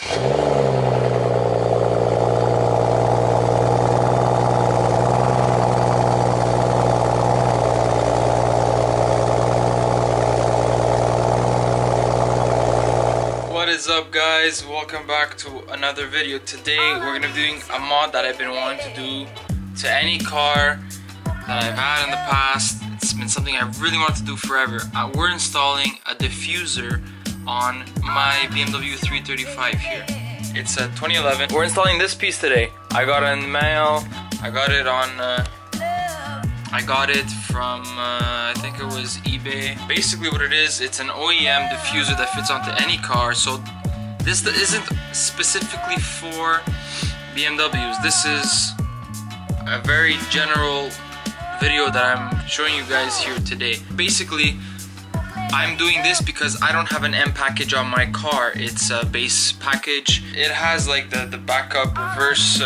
What is up, guys? Welcome back to another video. Today we're gonna be doing a mod that I've been wanting to do to any car that I've had in the past. It's been something I really wanted to do forever. We're installing a diffuser on my BMW 335 here. It's a 2011. We're installing this piece today. I got it in the mail. I got it from I think it was eBay. Basically what it is, it's an OEM diffuser that fits onto any car. So this isn't specifically for BMWs. This is a very general video that I'm showing you guys here today. Basically, I'm doing this because I don't have an M package on my car. It's a base package. It has like the backup reverse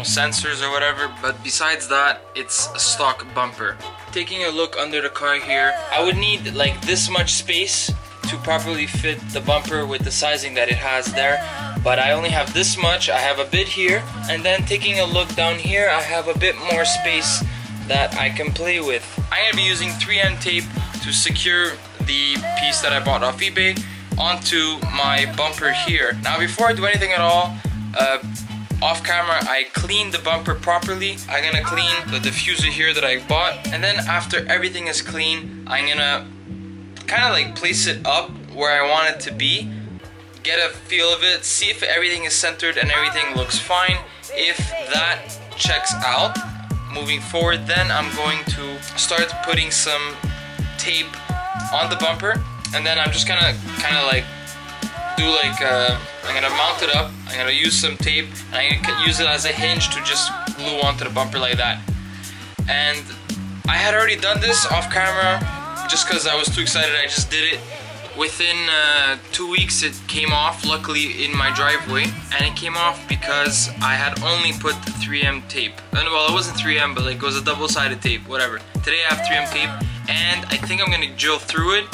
sensors or whatever, but besides that, it's a stock bumper. Taking a look under the car here, I would need like this much space to properly fit the bumper with the sizing that it has there, but I only have this much. I have a bit here, and then taking a look down here, I have a bit more space that I can play with. I'm gonna be using 3M tape to secure the piece that I bought off eBay onto my bumper here. Now before I do anything at all, off camera, I cleaned the bumper properly. I'm gonna clean the diffuser here that I bought, and then after everything is clean, I'm gonna kind of like place it up where I want it to be, get a feel of it, see if everything is centered and everything looks fine. If that checks out, moving forward, then I'm going to start putting some tape on the bumper, and then I'm just gonna kind of like do like I'm gonna mount it up. I'm gonna use some tape and I'm gonna use it as a hinge to just glue onto the bumper like that. And I had already done this off camera just because I was too excited. I just did it. Within 2 weeks it came off, luckily, in my driveway, and it came off because I had only put the 3M tape. And well, it wasn't 3M, but like it was a double-sided tape, whatever. Today I have 3M tape, and I think I'm gonna drill through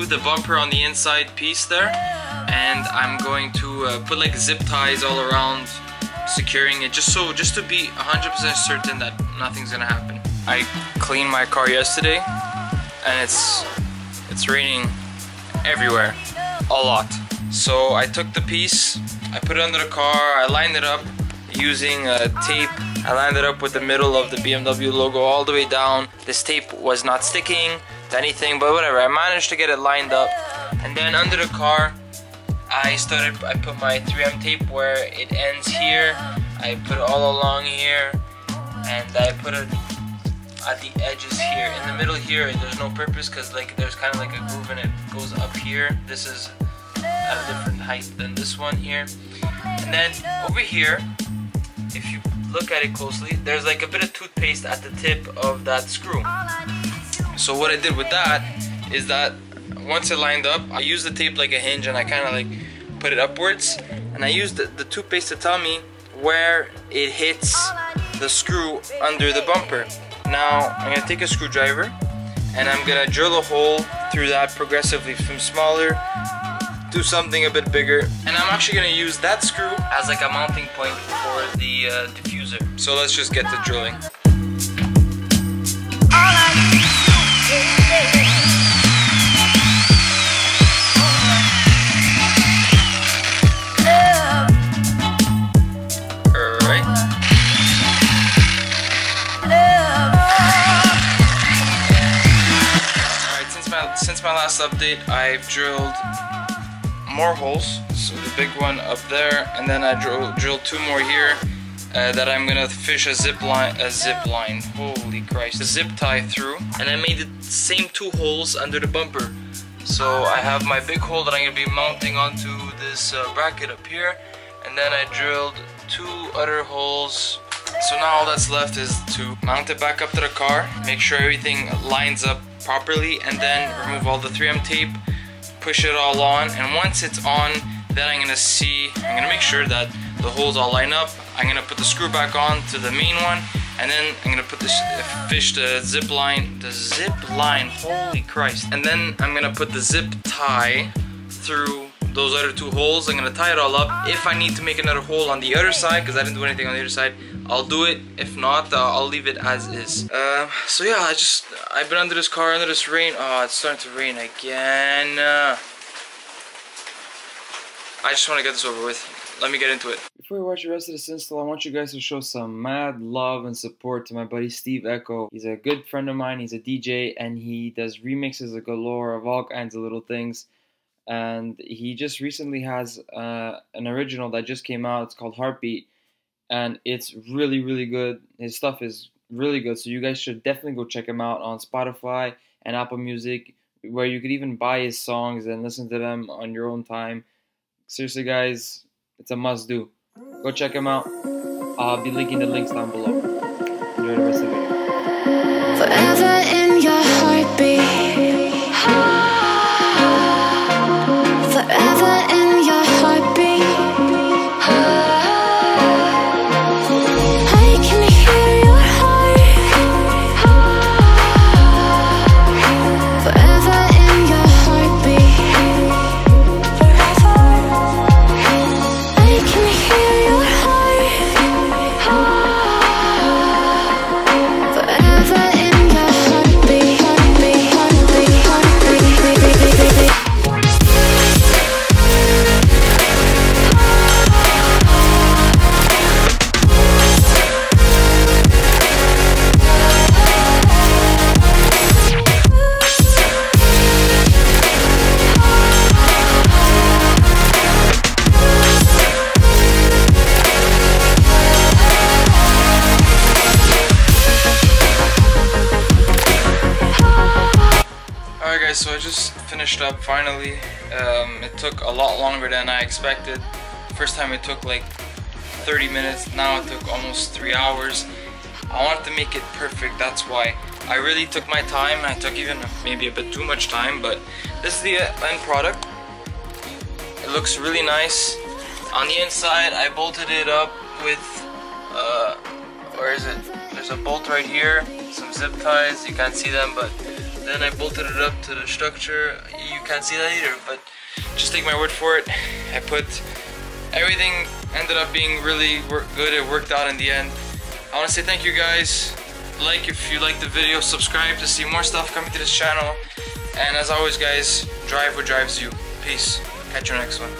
the bumper on the inside piece there, and I'm going to put like zip ties all around, securing it, just to be 100% certain that nothing's gonna happen. I cleaned my car yesterday, and it's raining everywhere, a lot. So I took the piece, I put it under the car, I lined it up using tape. I lined it up with the middle of the BMW logo all the way down. This tape was not sticking to anything, but whatever, I managed to get it lined up. And then under the car, I put my 3M tape where it ends here. I put it all along here, and I put it at the edges here. In the middle here, there's no purpose because like there's kind of like a groove and it goes up here. This is at a different height than this one here. And then over here, if you look at it closely, there's like a bit of toothpaste at the tip of that screw. So what I did with that is that once it lined up, I used the tape like a hinge and I kind of like put it upwards, and I used the toothpaste to tell me where it hits the screw under the bumper. Now I'm gonna take a screwdriver and I'm gonna drill a hole through that progressively from smaller to something a bit bigger, and I'm actually gonna use that screw as like a mounting point for the diffuser. So let's just get to drilling. Since my last update, I've drilled more holes. So the big one up there, and then I drilled 2 more here that I'm gonna fish a zip line, holy Christ, a zip tie through. And I made the same 2 holes under the bumper. So I have my big hole that I'm gonna be mounting onto this bracket up here, and then I drilled 2 other holes. So now all that's left is to mount it back up to the car, make sure everything lines up properly, and then remove all the 3M tape, push it all on, and once it's on, then I'm gonna make sure that the holes all line up. I'm gonna put the screw back on to the main one, and then I'm gonna put fish the zip line, holy Christ, and then I'm gonna put the zip tie through those other two holes. I'm gonna tie it all up. If I need to make another hole on the other side, because I didn't do anything on the other side, I'll do it. If not, I'll leave it as is. So yeah, I've been under this car, under this rain. Oh, it's starting to rain again. I just want to get this over with. Let me get into it. Before we watch the rest of this install, I want you guys to show some mad love and support to my buddy Steve Eccö. He's a good friend of mine. He's a DJ and he does remixes of galore of all kinds of little things. And he just recently has an original that just came out. It's called Heartbeat. And it's really, really good. His stuff is really good. So you guys should definitely go check him out on Spotify and Apple Music, where you could even buy his songs and listen to them on your own time. Seriously, guys, it's a must-do. Go check him out. I'll be linking the links down below. Enjoy the rest of the video. Forever in your heartbeat. Forever in your heartbeat. I can hear your heart. Forever in your heartbeat. I can hear your heart. Forever in your heartbeat. So I just finished up finally. It took a lot longer than I expected. First time it took like 30 minutes, now it took almost 3 hours. I wanted to make it perfect, that's why. I really took my time. I took even maybe a bit too much time, but this is the end product. It looks really nice. On the inside, I bolted it up with, where is it? There's a bolt right here, some zip ties, you can't see them, but then I bolted it up to the structure. You can't see that either, but just take my word for it. I put everything, ended up being really good. It worked out in the end. I want to say thank you guys. Like if you liked the video, subscribe to see more stuff coming to this channel. And as always guys, drive what drives you. Peace. Catch you next one.